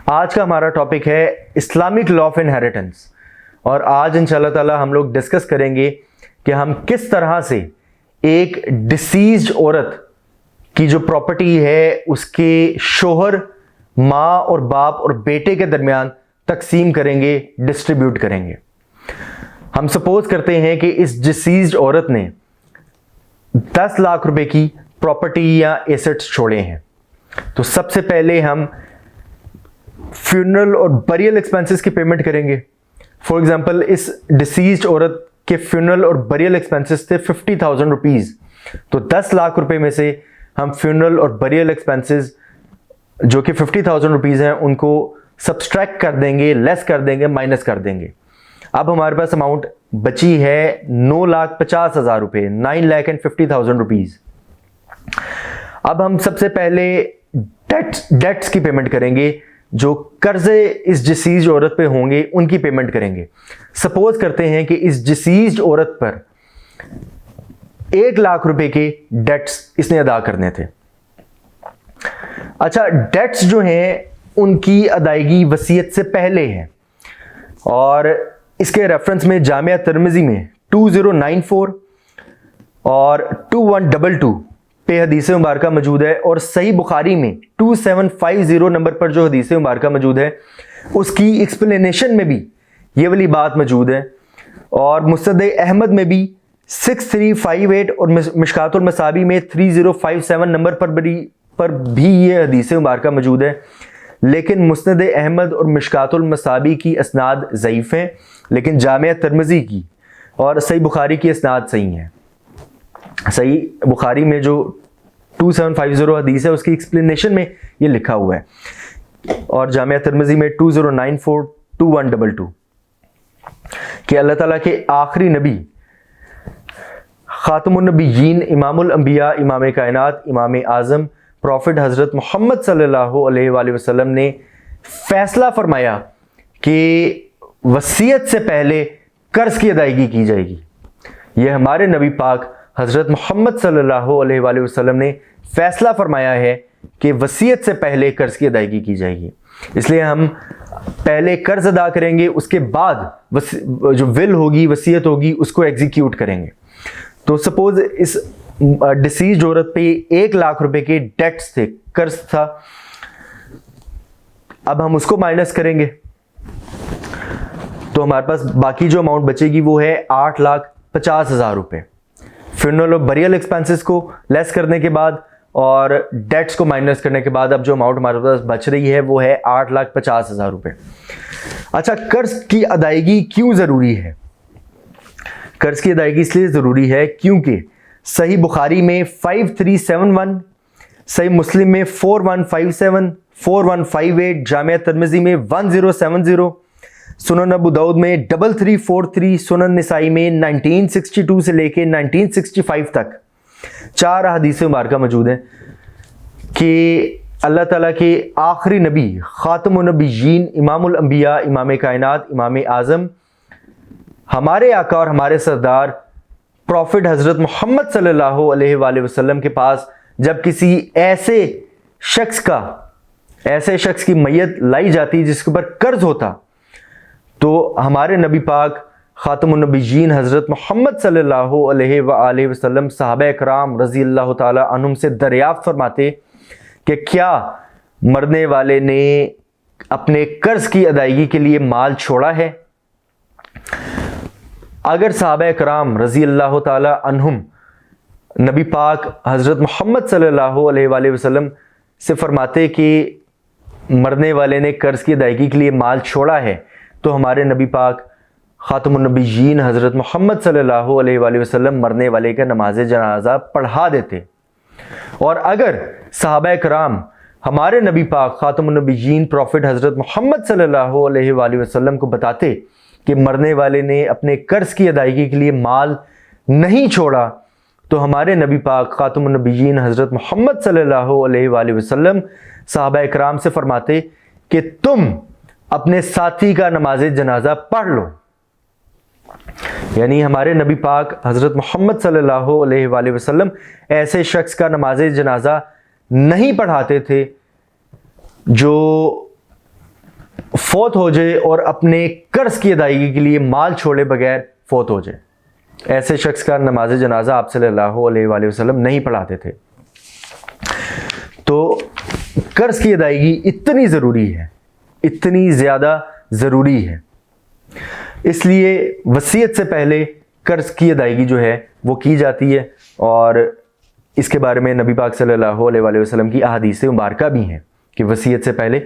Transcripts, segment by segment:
आज का हमारा टॉपिक है इस्लामिक लॉ ऑफ इनहेरिटेंस और आज इंशाल्लाह ताला हम लोग डिस्कस करेंगे कि हम किस तरह से एक डिसीज्ड औरत की जो प्रॉपर्टी है उसके शोहर, माँ और बाप और बेटे के दरमियान तकसीम करेंगे, डिस्ट्रीब्यूट करेंगे। हम सपोज करते हैं कि इस डिसीज्ड औरत ने 10 लाख रुपए की प्रॉपर्टी या एसेट्स छोड़े हैं, तो सबसे पहले हम फ्यूनरल और बरियल एक्सपेंसेस की पेमेंट करेंगे। फॉर एग्जांपल, इस डिसीज्ड औरत के फ्यूनरल और बरियल एक्सपेंसेस थे 50,000 रुपीज, तो 10 लाख रुपए में से हम फ्यूनरल और बरियल एक्सपेंसेस जो कि 50,000 रुपीज हैं उनको सब्सट्रैक्ट कर देंगे, लेस कर देंगे, माइनस कर देंगे। अब हमारे पास अमाउंट बची है 9,50,000 रुपए, 9,50,000 रुपीज। अब हम सबसे पहले डेट्स की पेमेंट करेंगे, जो कर्जे इस डिसीज्ड औरत पे होंगे उनकी पेमेंट करेंगे। सपोज करते हैं कि इस डिसीज्ड औरत पर 1 लाख रुपए के डेट्स इसने अदा करने थे। अच्छा, डेट्स जो हैं उनकी अदायगी वसीयत से पहले है और इसके रेफरेंस में जामिया तिर्मिज़ी में 2094 और 2122 पे हदीस मुबारका मौजूद है और सही बुखारी में 2750 नंबर पर जो हदीस मुबारका मौजूद है उसकी एक्सप्लेनेशन में भी ये वाली बात मौजूद है और मुस्नद अहमद में भी 6358 और मिशकातुल मसाबी में 3057 नंबर पर भी ये हदीस मुबारका मौजूद है। लेकिन मुस्नद अहमद और मिशकातुल मसाबी की असनाद ज़ईफ़ हैं, लेकिन जामिया तिर्मिज़ी की और सही बुखारी की असनाद सही हैं। सही बुखारी में जो 2750 हदीस है उसकी एक्सप्लेनेशन में ये लिखा हुआ है और जामिया तिर्मिज़ी में 2094 2122 कि अल्लाह ताला के आखिरी नबी खातमुन नबीयीन, इमामुल अंबिया, इमाम कायनात, इमाम आज़म प्रॉफिट हज़रत मोहम्मद सल्लल्लाहु अलैहि वसल्लम ने फैसला फरमाया कि वसीयत से पहले कर्ज की अदायगी की जाएगी। यह हमारे नबी पाक हज़रत मोहम्मद सल्लल्लाहु अलैहि वसल्लम ने फैसला फरमाया है कि वसीयत से पहले कर्ज की अदायगी की जाएगी। इसलिए हम पहले कर्ज अदा करेंगे, उसके बाद जो विल होगी, वसीयत होगी, उसको एग्जीक्यूट करेंगे। तो सपोज इस डिसीज्ड औरत पे 1 लाख रुपए के डेट्स थे, कर्ज था। अब हम उसको माइनस करेंगे तो हमारे पास बाकी जो अमाउंट बचेगी वो है 8,50,000 रुपए। फ्यूनरल और बरियल एक्सपेंसेस को लेस करने के बाद और डेट्स को माइनस करने के बाद अब जो अमाउंट हमारे पास बच रही है वो है 8,50,000 रुपए। अच्छा, कर्ज की अदायगी क्यों जरूरी है? कर्ज की अदायगी इसलिए जरूरी है क्योंकि सही बुखारी में 5371, सही मुस्लिम में 4157, 4158, जामिया तिर्मिज़ी में 1070, सुनन अबू दाऊद में 3343, सुनन निसाई में 1962 से लेके 1965 तक 4 हदीस मुबारका मौजूद हैं कि अल्लाह ताला के आखिरी नबी खातमुन नबीयीन, इमामुल अंबिया, इमाम कायनात, इमाम आज़म, हमारे आका और हमारे सरदार प्रॉफिट हज़रत मोहम्मद सल्लल्लाहु अलैहि वसल्लम के पास जब किसी ऐसे शख्स की मैयत लाई जाती जिसके ऊपर कर्ज होता, तो हमारे नबी पाक खातमुन नबीयीन हज़रत मोहम्मद सल्लल्लाहु अलैहि वसल्लम सहाबा कराम रज़ी अल्लाह ताला अन्हुम से दरियाफ्त फरमाते कि क्या मरने वाले ने अपने कर्ज की अदायगी के लिए माल छोड़ा है? अगर सहाबा कराम रज़ी अल्लाह ताला अन्हुम नबी पाक हज़रत मोहम्मद सल्लल्लाहु अलैहि वसल्लम से फरमाते कि मरने वाले ने कर्ज की अदायगी के लिए माल छोड़ा है, तो हमारे नबी पाक खातमुन नबीयीन हज़रत मोहम्मद सल्लल्लाहु अलैहि वसल्लम मरने वाले का नमाज जनाजा पढ़ा देते। और अगर सहाबा कराम हमारे नबी पाक खातमुन नबीयीन प्रॉफिट हज़रत मोहम्मद सल्लल्लाहु अलैहि वसल्लम को बताते कि मरने वाले ने अपने कर्ज की अदायगी के लिए माल नहीं छोड़ा, तो हमारे नबी पाक खातमुन नबीयीन हज़रत मोहम्मद सल्लल्लाहु अलैहि वसल्लम सहाबा कराम से फरमाते कि तुम अपने साथी का नमाज जनाजा पढ़ लो। यानी हमारे नबी पाक हज़रत मोहम्मद सल्लल्लाहु अलैहि वसल्लम ऐसे शख्स का नमाज जनाजा नहीं पढ़ाते थे जो फौत हो जाए और अपने कर्ज की अदायगी के लिए माल छोड़े बगैर फौत हो जाए, ऐसे शख्स का नमाज जनाजा आप सल्लल्लाहु अलैहि वसल्लम नहीं पढ़ाते थे। तो कर्ज की अदायगी इतनी ज़रूरी है, इतनी ज़्यादा ज़रूरी है, इसलिए वसीयत से पहले कर्ज की अदायगी जो है वो की जाती है। और इसके बारे में नबी पाक सल्लल्लाहु अलैहि वसल्लम की अहादीस मुबारका भी हैं कि वसीयत से पहले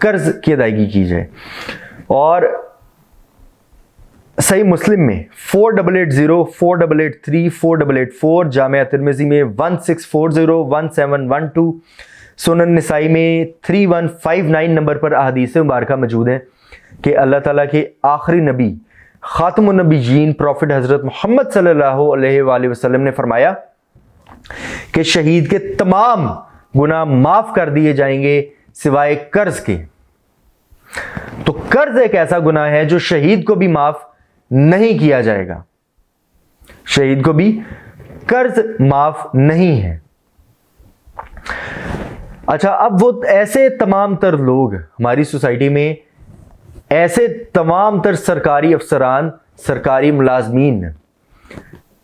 कर्ज की अदायगी की जाए। और सही मुस्लिम में 4880, 4883, 4884, जामिया तिर्मिज़ी में 1640, 1712, सुनन निसाई में 3159 नंबर पर अहादीस मुबारका मौजूद हैं कि अल्लाह ताला के आखिरी नबी खातमुन नबीयीन प्रॉफिट हज़रत मोहम्मद सल्लल्लाहु अलैहि वसल्लम ने फरमाया कि शहीद के तमाम गुनाह माफ कर दिए जाएंगे सिवाय कर्ज के। तो कर्ज एक ऐसा गुनाह है जो शहीद को भी माफ नहीं किया जाएगा, शहीद को भी कर्ज माफ नहीं है। अच्छा, अब वो ऐसे तमाम तर लोग हमारी सोसाइटी में, ऐसे तमाम तर सरकारी अफसरान, सरकारी मुलाजमीन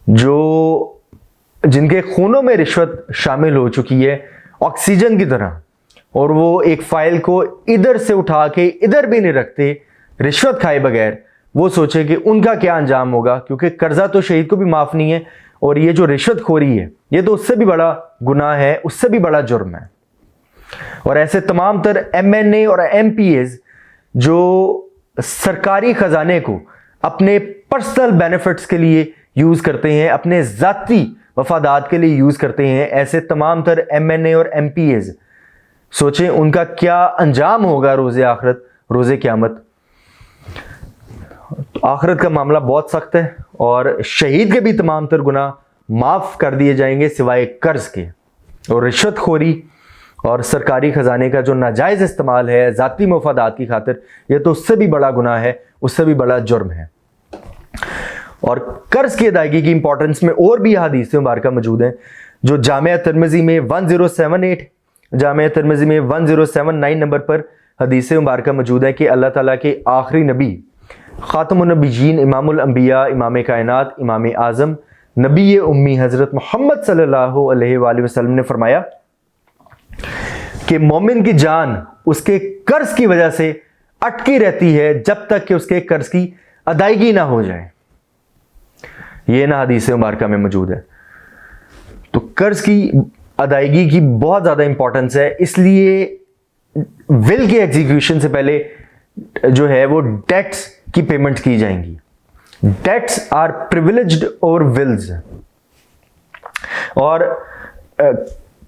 जो जिनके खूनों में रिश्वत शामिल हो चुकी है ऑक्सीजन की तरह, और वो एक फाइल को इधर से उठा के इधर भी नहीं रखते रिश्वत खाए बगैर, वो सोचे कि उनका क्या अंजाम होगा, क्योंकि कर्जा तो शहीद को भी माफ नहीं है और ये जो रिश्वतखोरी है ये तो उससे भी बड़ा गुनाह है, उससे भी बड़ा जुर्म है। और ऐसे तमाम तर MNA और MPAs जो सरकारी खजाने को अपने पर्सनल बेनिफिट्स के लिए यूज करते हैं, अपने जाती वफादात के लिए यूज करते हैं, ऐसे तमाम तर MNA और MPAs सोचें उनका क्या अंजाम होगा रोज़े आखिरत, रोज़े क़यामत। तो आखिरत का मामला बहुत सख्त है और शहीद के भी तमाम तर गुनाह माफ़ कर दिए जाएंगे सिवाय कर्ज के। और रिश्वतखोरी और सरकारी ख़जाने का जो नाजायज़ इस्तेमाल है ज़ाती मफादात की खातिर, यह तो उससे भी बड़ा गुनाह है, उससे भी बड़ा जुर्म है। और कर्ज की अदायगी की इंपॉर्टेंस में और भी हदीस मुबारका मौजूद हैं जो जामिया तिर्मिज़ी में 1078, जामिया तिर्मिज़ी में 1079 नंबर पर हदीस मुबारका मौजूद है कि अल्लाह ताला के आखिरी नबी खातमुन नबीयीन, इमामुल अंबिया, इमाम कायनात, इमाम आज़म, नबी उम्मी हज़रत मोहम्मद सल्लल्लाहु अलैहि वसल्लम ने फरमाया कि मोमिन की जान उसके कर्ज की वजह से अटकी रहती है जब तक कि उसके कर्ज की अदायगी ना हो जाए। यह ना हदीस मुबारका में मौजूद है। तो कर्ज की अदायगी की बहुत ज़्यादा इंपॉर्टेंस है, इसलिए विल के एग्जीक्यूशन से पहले जो है वो डेट्स की पेमेंट की जाएंगी। Debts are privileged over wills. और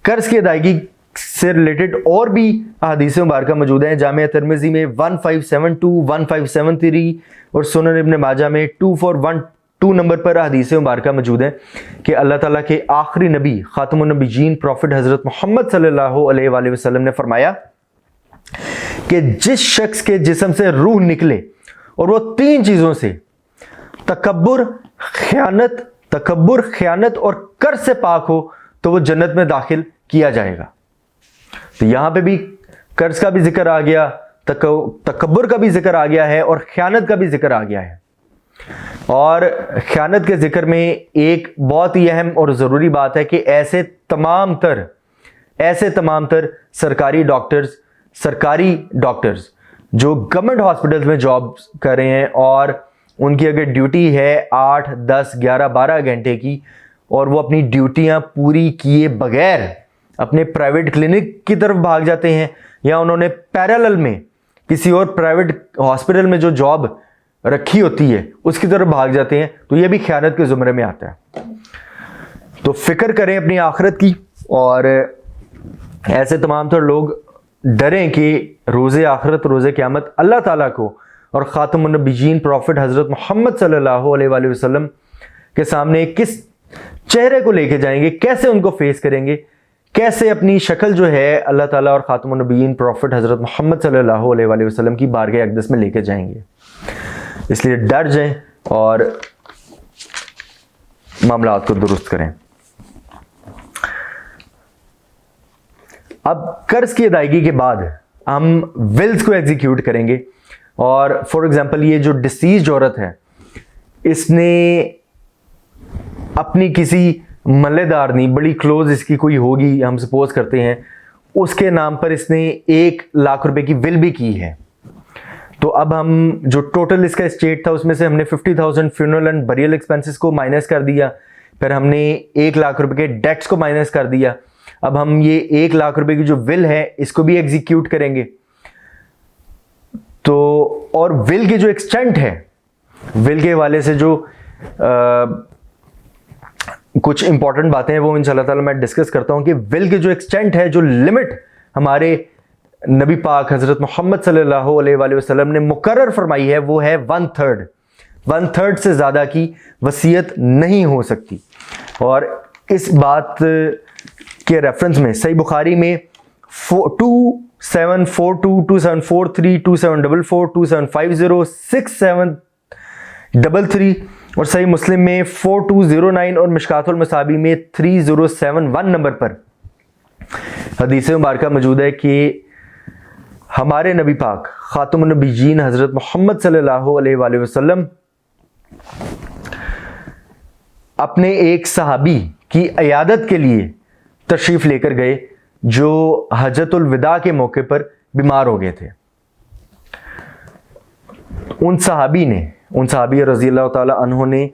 कर्ज की अदायगी से रिलेटेड और भी हदीस मुबारका मौजूद हैं। जामिया तिर्मिज़ी में 1572, 1573 और सुनन इब्न माजा में 2412 नंबर पर हदीस मुबारका मौजूद है कि अल्लाह ताला के आखिरी नबी खातमुन नबीयीन प्रॉफिट हज़रत मोहम्मद सल्लल्लाहु अलैहि वसल्लम ने फरमाया कि जिस शख्स के जिस्म से रूह निकले और वो तीन चीज़ों से तकब्बुर, ख़यानत और कर्ज से पाक हो तो वो जन्नत में दाखिल किया जाएगा। तो यहां पे भी कर्ज का भी जिक्र आ गया, तकब्बुर का भी जिक्र आ गया है और ख़यानत का भी जिक्र आ गया है। और ख़यानत के जिक्र में एक बहुत ही अहम और ज़रूरी बात है कि ऐसे तमाम तर सरकारी डॉक्टर्स जो गवर्नमेंट हॉस्पिटल्स में जॉब कर रहे हैं और उनकी अगर ड्यूटी है 8, 10, 11, 12 घंटे की और वो अपनी ड्यूटियां पूरी किए बगैर अपने प्राइवेट क्लिनिक की तरफ भाग जाते हैं या उन्होंने पैरेलल में किसी और प्राइवेट हॉस्पिटल में जो जॉब रखी होती है उसकी तरफ भाग जाते हैं, तो ये भी ख़यानत के ज़ुमरे में आता है। तो फिक्र करें अपनी आखिरत की और ऐसे तमाम तर लोग डरें कि रोज़े आखिरत, रोज़े क़यामत अल्लाह ताला को और ख़ातमुन नबीयीन प्रॉफिट हज़रत मोहम्मद सल्लल्लाहु अलैहि वसल्लम के सामने किस चेहरे को लेके जाएंगे, कैसे उनको फेस करेंगे, कैसे अपनी शक्ल जो है अल्लाह ताला और ख़ातमुन नबीयीन प्रॉफिट हज़रत मोहम्मद सल्लल्लाहु अलैहि वसल्लम की बारगाह अक़दस में लेके जाएंगे। इसलिए डर जाएं और मामलात को दुरुस्त करें। अब कर्ज की अदायगी के बाद हम विल्स को एग्जीक्यूट करेंगे। और फॉर एग्जांपल ये जो डिसीज्ड औरत है, इसने अपनी किसी मल्लेदारनी, बड़ी क्लोज इसकी कोई होगी, हम सपोज करते हैं, उसके नाम पर इसने 1 लाख रुपए की विल भी की है। तो अब हम जो टोटल इसका एस्टेट था उसमें से हमने 50,000 फ्यूनरल एंड बरियल एक्सपेंसेस को माइनस कर दिया, फिर हमने 1 लाख रुपए के डेट्स को माइनस कर दिया। अब हम ये 1 लाख रुपए की जो विल है इसको भी एग्जीक्यूट करेंगे। तो और विल की जो एक्सटेंट है, विल के हवाले से जो कुछ इंपॉर्टेंट बातें हैं वो इंशाल्लाह ताला मैं डिस्कस करता हूं कि विल की जो एक्सटेंट है, जो लिमिट हमारे नबी पाक हजरत मोहम्मद सल्लल्लाहु अलैहि वसल्लम ने मुकर्रर फरमाई है, वो है 1/3। 1/3 से ज़्यादा की वसीयत नहीं हो सकती। और इस बात के रेफरेंस में सही बुखारी में 2742, 2743, 2744, 2750, 6733 और सही मुस्लिम में 4209 और मिशकातुल मसाबी में 3071 नंबर पर हदीस मुबारक मौजूद है कि हमारे नबी पाक खातमुन नबीयीन हजरत मोहम्मद सल्लल्लाहु अलैहि वसल्लम अपने एक सहाबी की इयादत के लिए तशरीफ लेकर गए जो हज्जतुल विदा के मौके पर बीमार हो गए थे। उन सहाबी रज़ी अल्लाह ताला अन्हु ने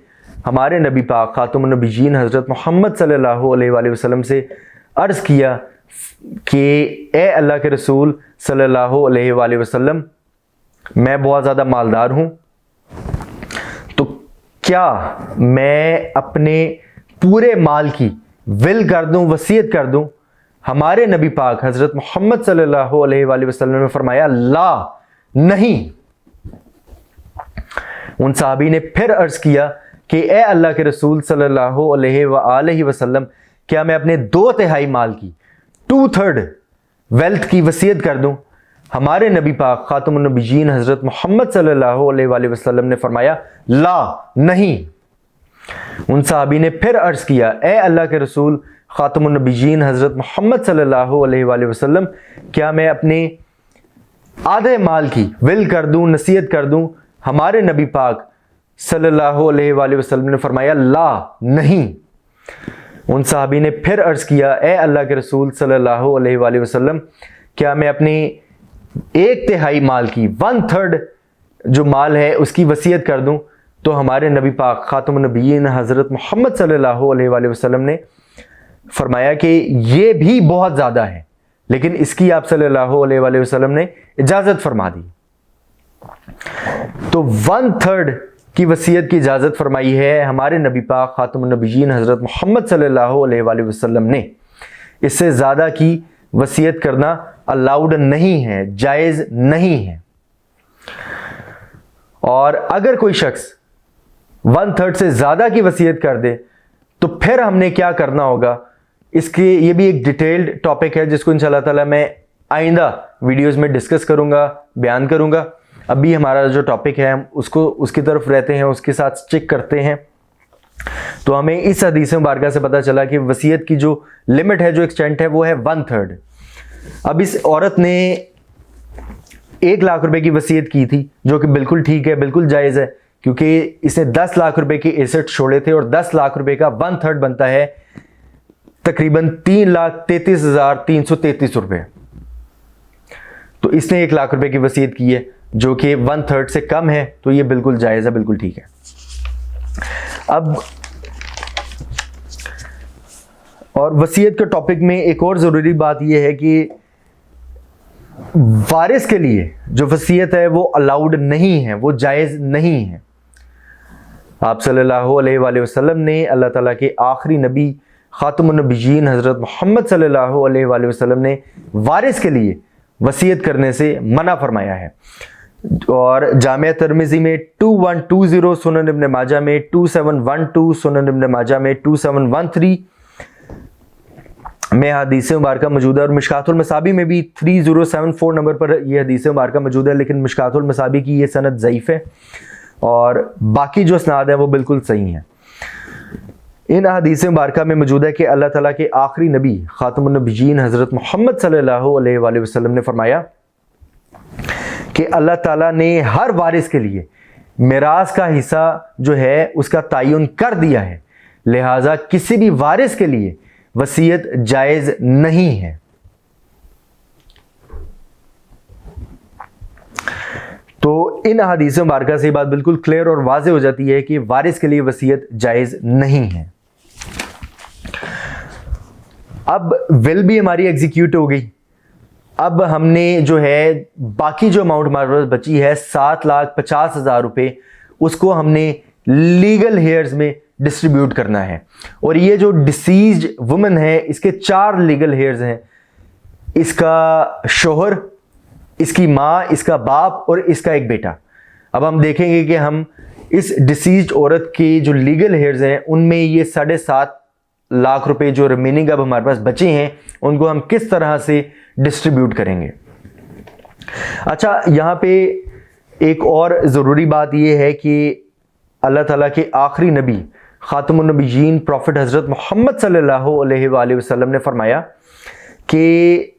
हमारे नबी पाक खातमुन नबीयीन हजरत मोहम्मद सल्लल्लाहु अलैहि वसल्लम से अर्ज़ किया कि ए अल्लाह के रसूल सल्लल्लाहु अलैहि वसल्लम, मैं बहुत ज़्यादा मालदार हूँ, तो क्या मैं अपने पूरे माल की विल कर दूँ, वसीयत कर दूँ? हमारे नबी पाक हज़रत मोहम्मद सल्लल्लाहु अलैहि वसल्लम ने फरमाया, ला, नहीं। उन सहाबी ने फिर अर्ज़ किया कि ए अल्लाह के रसूल सल्लल्लाहु अलैहि वसल्लम, क्या मैं अपने 2/3 माल की, 2/3 वेल्थ की वसीयत कर दूं? हमारे नबी पाक खातमुन नबीयीन हजरत मोहम्मद सल्लल्लाहु अलैहि वसल्लम ने फरमाया, ला, नहीं। उन सहाबी ने फिर अर्ज़ किया, ए अल्लाह के रसूल खातमुन नबीयीन हजरत मोहम्मद सल्लल्लाहु अलैहि वसल्लम, क्या मैं अपने आधे माल की विल कर दूं, नसीहत कर दूं? हमारे नबी पाक सल्लल्लाहु अलैहि वसल्लम ने फरमाया, ला, नहीं। उन सहाबी ने फिर अर्ज़ किया, ए अल्लाह के रसूल सल्लल्लाहु अलैहि वसल्लम, क्या मैं अपने 1/3 माल की, 1/3 जो माल है उसकी वसीयत कर दूं? तो हमारे नबी पाक खातमुन नबीयीन हज़रत मोहम्मद सल्लल्लाहु अलैहि वसल्लम ने फरमाया कि ये भी बहुत ज़्यादा है, लेकिन इसकी आप सल्लल्लाहु अलैहि वसल्लम ने इजाज़त फरमा दी। तो 1/3 की वसीयत की इजाज़त फरमाई है हमारे नबी पाक खातमुन नबीयीन हज़रत मोहम्मद सल्लल्लाहु अलैहि वसल्लम ने। इससे ज़्यादा की वसीयत करना अलाउड नहीं है, जायज़ नहीं है। और अगर कोई शख्स 1/3 से ज़्यादा की वसीयत कर दे तो फिर हमने क्या करना होगा, इसके ये भी एक डिटेल्ड टॉपिक है जिसको इंशाल्लाह ताला मैं आइंदा वीडियोस में डिस्कस करूंगा, बयान करूंगा। अभी हमारा जो टॉपिक है हम उसको उसकी तरफ रहते हैं, उसके साथ स्टिक करते हैं। तो हमें इस हदीस मुबारक से पता चला कि वसीयत की जो लिमिट है, जो एक्सटेंट है, वो है 1/3। अब इस औरत ने 1 लाख रुपए की वसीयत की थी, जो कि बिल्कुल ठीक है, बिल्कुल जायज़ है, क्योंकि इसने 10 लाख रुपए के एसेट छोड़े थे और 10 लाख रुपए का 1/3 बनता है तकरीबन 3,33,333 रुपए। तो इसने 1 लाख रुपए की वसीयत की है जो कि 1/3 से कम है, तो ये बिल्कुल जायज़ है, बिल्कुल ठीक है। अब और वसीयत के टॉपिक में एक और ज़रूरी बात यह है कि वारिस के लिए जो वसीयत है वो अलाउड नहीं है, वो जायज़ नहीं है। आप सल्लल्लाहु अलैहि वसल्लम ने, अल्लाह ताला के आखिरी नबी खातमुन नबीयीन हज़रत मोहम्मद सल्लल्लाहु अलैहि वसल्लम ने वारिस के लिए वसीयत करने से मना फरमाया है। और जामिया तिर्मिज़ी में 2120, सुनन इब्न माजा में 2712, सुनन इब्न माजा में 2713 में हदीस मुबारक मौजूद है। और मिशकातुल मसाबी में भी 3074 नंबर पर यह हदीस मुबारक मौजूद है, लेकिन मिशकातुल मसाबी की ये सनद ज़ईफ़ है और बाकी जो इसनाद है वो बिल्कुल सही हैं। इन हदीस मुबारक में मौजूद है कि अल्लाह ताला के आखिरी नबी खातमुन नबीयीन हज़रत मोहम्मद सल्लल्लाहु अलैहि वसल्लम ने फरमाया कि अल्लाह ताला ने हर वारिस के लिए मिरास का हिस्सा जो है उसका तयन कर दिया है, लिहाजा किसी भी वारिस के लिए वसीयत जायज़ नहीं है। तो इन हदीस मुबारका से बात बिल्कुल क्लियर और वाज़ेह हो जाती है कि वारिस के लिए वसीयत जायज़ नहीं है। अब विल भी हमारी एग्जीक्यूट हो गई। अब हमने जो है बाकी जो अमाउंट हमारे पास बची है 7,50,000 रुपये, उसको हमने लीगल हेयर्स में डिस्ट्रीब्यूट करना है। और ये जो डिसीज्ड वुमन है इसके 4 लीगल हेयर्स हैं, इसका शोहर, इसकी माँ, इसका बाप और इसका एक बेटा। अब हम देखेंगे कि हम इस डिसीज्ड औरत के जो लीगल हेयर्स हैं उनमें ये 7.5 लाख रुपए जो रिमेनिंग अब हमारे पास बचे हैं उनको हम किस तरह से डिस्ट्रीब्यूट करेंगे। अच्छा, यहाँ पे एक और ज़रूरी बात यह है कि अल्लाह ताला के आखिरी नबी खातमुन नबीयीन प्रॉफिट हज़रत मोहम्मद सल्लल्लाहु अलैहि वसल्लम ने फरमाया कि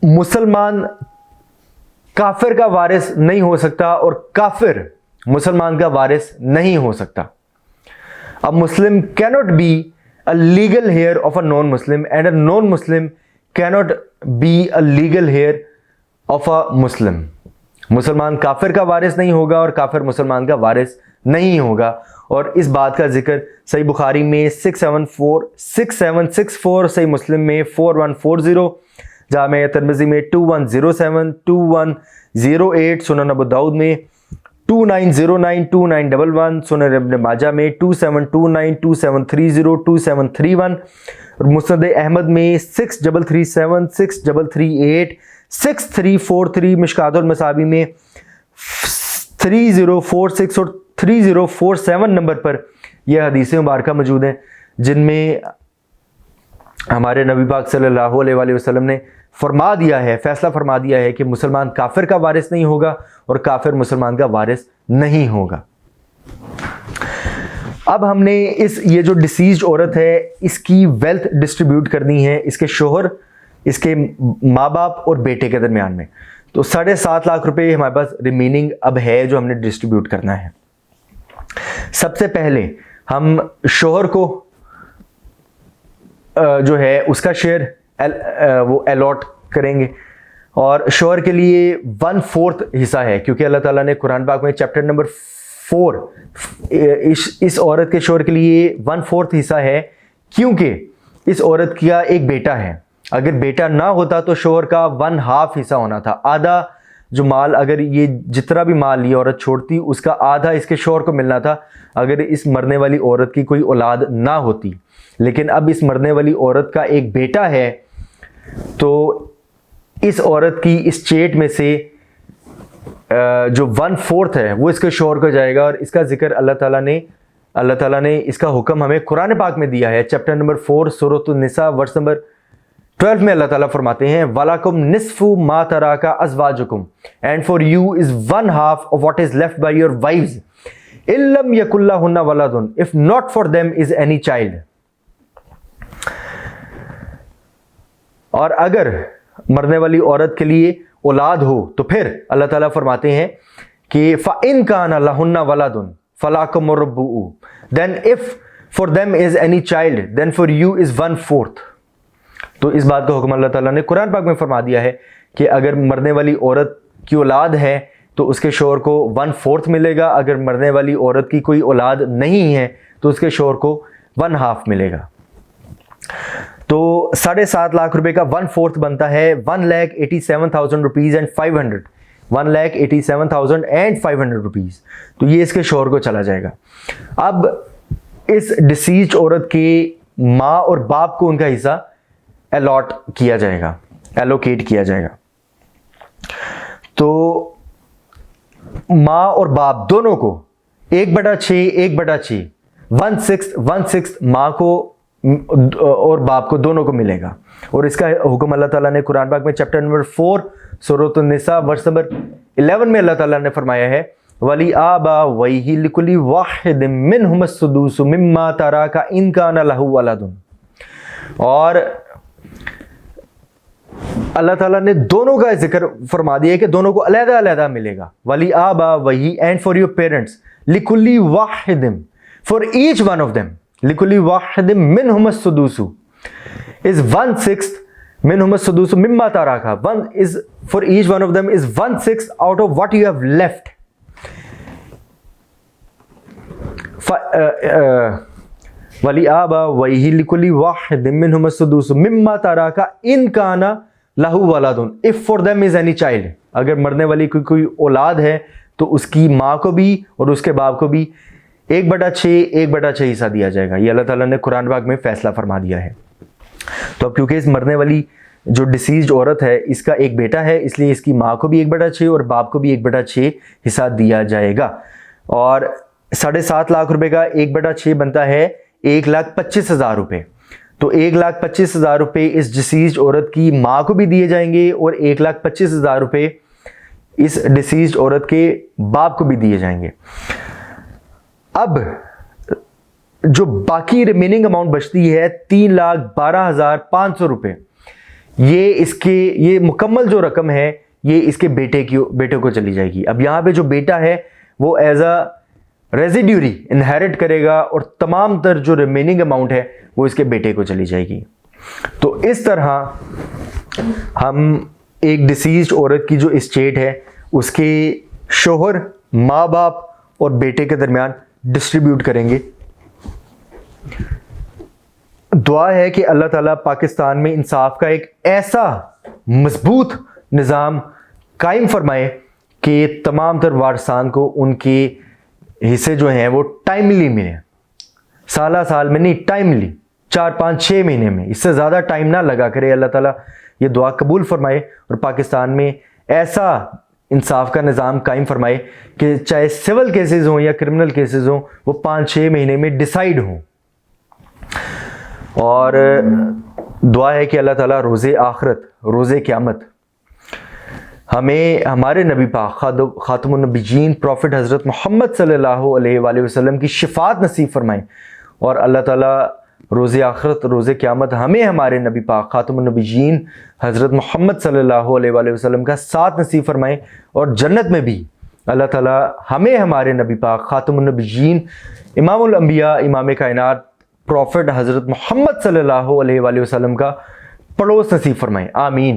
मुसलमान काफिर का वारिस नहीं हो सकता और काफिर मुसलमान का वारिस नहीं हो सकता। A Muslim cannot be a legal heir of a non-Muslim and a non-Muslim cannot be a legal heir of a Muslim. मुसलमान काफिर का वारिस नहीं होगा और काफिर मुसलमान का वारिस नहीं होगा। और इस बात का जिक्र सही बुखारी में 6764, सही मुस्लिम में 4140, जामे तिर्मिज़ी में 2107, 2108, सुनन अबू दाऊद में 2909, 2911, सुनन इब्न माजा में 2729, 2730, 2731, मुस्नद अहमद में 6337, 6338, 6343, मिशकातुल मसाबी में 3046 और 3047 नंबर पर यह हदीसें मुबारका मौजूद हैं, जिनमें हमारे नबी पाक सल्लल्लाहु अलैहि वसल्लम ने फरमा दिया है, फैसला फरमा दिया है कि मुसलमान काफिर का वारिस नहीं होगा और काफिर मुसलमान का वारिस नहीं होगा। अब हमने ये जो डिसीज्ड औरत है इसकी वेल्थ डिस्ट्रीब्यूट करनी है इसके शोहर, इसके माँ बाप और बेटे के दरमियान में। तो 7.5 लाख रुपए हमारे पास रिमेनिंग अब है जो हमने डिस्ट्रीब्यूट करना है। सबसे पहले हम शोहर को जो है उसका शेयर वो अलॉट करेंगे और शोहर के लिए 1/4 हिस्सा है, क्योंकि अल्लाह ताला ने कुरान पाक में चैप्टर नंबर 4 इस औरत के शोहर के लिए 1/4 हिस्सा है, क्योंकि इस औरत का एक बेटा है। अगर बेटा ना होता तो शोहर का 1/2 हिस्सा होना था। आधा जो माल, अगर ये जितना भी माल ये औरत छोड़ती उसका आधा इसके शोहर को मिलना था अगर इस मरने वाली औरत की कोई औलाद ना होती। लेकिन अब इस मरने वाली औरत का एक बेटा है, तो इस औरत की इस चेट में से जो 1/4 है वो इसके शोहर को जाएगा। और इसका जिक्र अल्लाह ताला ने इसका हुक्म हमें कुरान पाक में दिया है। चैप्टर नंबर 4 सूरह निसा वर्स नंबर 12 में अल्लाह ताला फरमाते हैं, वलाकुम निस्फु मा तराका अज़वाजुकुम and for you is 1/2 of what is left by your wives इल्लम यकुल्लाहुन्ना वलादुन if not for them is any child. और अगर मरने वाली औरत के लिए औलाद हो तो फिर अल्लाह ताला फरमाते हैं कि फ़इन काना लहुन्ना वलादुन फलाकुम रब्बू, then if for them is any child then for you is 1/4। तो इस बात का हुक्म अल्लाह ताला ने कुरान पाक में फरमा दिया है कि अगर मरने वाली औरत की औलाद है तो उसके शोहर को 1/4 मिलेगा। अगर मरने वाली औरत की कोई औलाद नहीं है तो उसके शोहर को 1/2 मिलेगा। तो 7.5 लाख रुपए का 1/4 बनता है 1,87,000 रुपीज़ एंड 500, 1,87,500 रुपीज़। तो ये इसके शोहर को चला जाएगा। अब इस डिसीज्ड औरत के माँ और बाप को उनका हिस्सा अलॉट किया जाएगा, एलोकेट किया जाएगा। तो माँ और बाप दोनों को 1/6, 1/6, 1/6 माँ को और बाप को दोनों को मिलेगा। और इसका हुक्म अल्लाह ताला ने कुरान पाक में चैप्टर नंबर 4 सूरह निसा वर्स नंबर 11 में अल्लाह ताला ने फरमाया है, वली आबा वही लिकुली वाहिद मिनहुम अस्सुदुसु मिम्मा तराका इन काना लहु वलदुन। और अल्लाह ताला ने दोनों का जिक्र फरमा दिया है कि दोनों को अलहदा अलहदा मिलेगा। वली आबा वही एंड फॉर योर पेरेंट्स लिकुल्ली वाहिदिम, for each one of them लिकुल्ली वाहिदिम मिनहुम अस्सुदुसु इज 1/6 मिनहुम अस्सुदुसु मिम्मा तराका, one is for each one of them is 1/6 out of what you have left. वली आबा वही लिकुल्ली वाहिदिम मिनहुम अस्सुदुसु मिम्मा तराका इन काना लहू वलादुन if for them is any child, अगर मरने वाली कोई औलाद है तो उसकी माँ को भी और उसके बाप को भी 1/6 हिस्सा दिया जाएगा। ये अल्लाह ताला ने कुरान पाक में फैसला फरमा दिया है। तो अब क्योंकि इस मरने वाली जो डिसीज्ड औरत है इसका एक बेटा है, इसलिए इसकी माँ को भी 1/6 और बाप को भी 1/6 हिस्सा दिया जाएगा। और 7.5 लाख रुपए का 1/6 बनता है 1,25,000 रुपये। तो 1,25,000 रुपये इस डिसीज्ड औरत की माँ को भी दिए जाएंगे और 1,25,000 रुपये इस डिसीज्ड औरत के बाप को भी दिए जाएंगे। अब जो बाकी रिमेनिंग अमाउंट बचती है 3,12,500 रुपये, ये मुकम्मल जो रकम है ये इसके बेटे को चली जाएगी। अब यहाँ पे जो बेटा है वो एज अ रेजिड्यूरी इनहेरिट करेगा और तमाम तर जो रिमेनिंग अमाउंट है वो इसके बेटे को चली जाएगी। तो इस तरह हम एक डिसीज्ड औरत की जो एस्टेट है उसके शोहर, माँ बाप और बेटे के दरमियान डिस्ट्रीब्यूट करेंगे। दुआ है कि अल्लाह ताला पाकिस्तान में इंसाफ का एक ऐसा मजबूत निज़ाम कायम फरमाए कि तमाम तर वारसान को उनके हिस्से जो हैं वो टाइमली मिले, साल में नहीं, टाइमली 4-5-6 महीने में, इससे ज़्यादा टाइम ना लगा करे। अल्लाह ताला ये दुआ कबूल फरमाए और पाकिस्तान में ऐसा इंसाफ का निज़ाम कायम फरमाए कि चाहे सिविल केसेस हों या क्रिमिनल केसेस हों वो 5-6 महीने में डिसाइड हों। और दुआ है कि अल्लाह ताला रोज़े आखिरत, रोज़े क़यामत हमें हमारे नबी पाक खातमुन नबीयीन प्रॉफिट हज़रत मोहम्मद सल्लल्लाहु अलैहि वसल्लम की शिफात नसीब फरमाएं। और अल्लाह ताला रोज़े आखिरत, रोज़े क़यामत हमें हमारे नबी पाक खातमुन नबीयीन हज़रत मोहम्मद सल्लल्लाहु अलैहि वसल्लम का साथ नसीब फरमाएं। और जन्नत में भी अल्लाह ताला हमें हमारे नबी पाक खातमुन नबीयीन इमामुल अंबिया, इमाम कायनात प्रॉफिट हज़रत मोहम्मद सल्लल्लाहु अलैहि वसल्लम का पड़ोस नसीब फरमाएं। आमीन।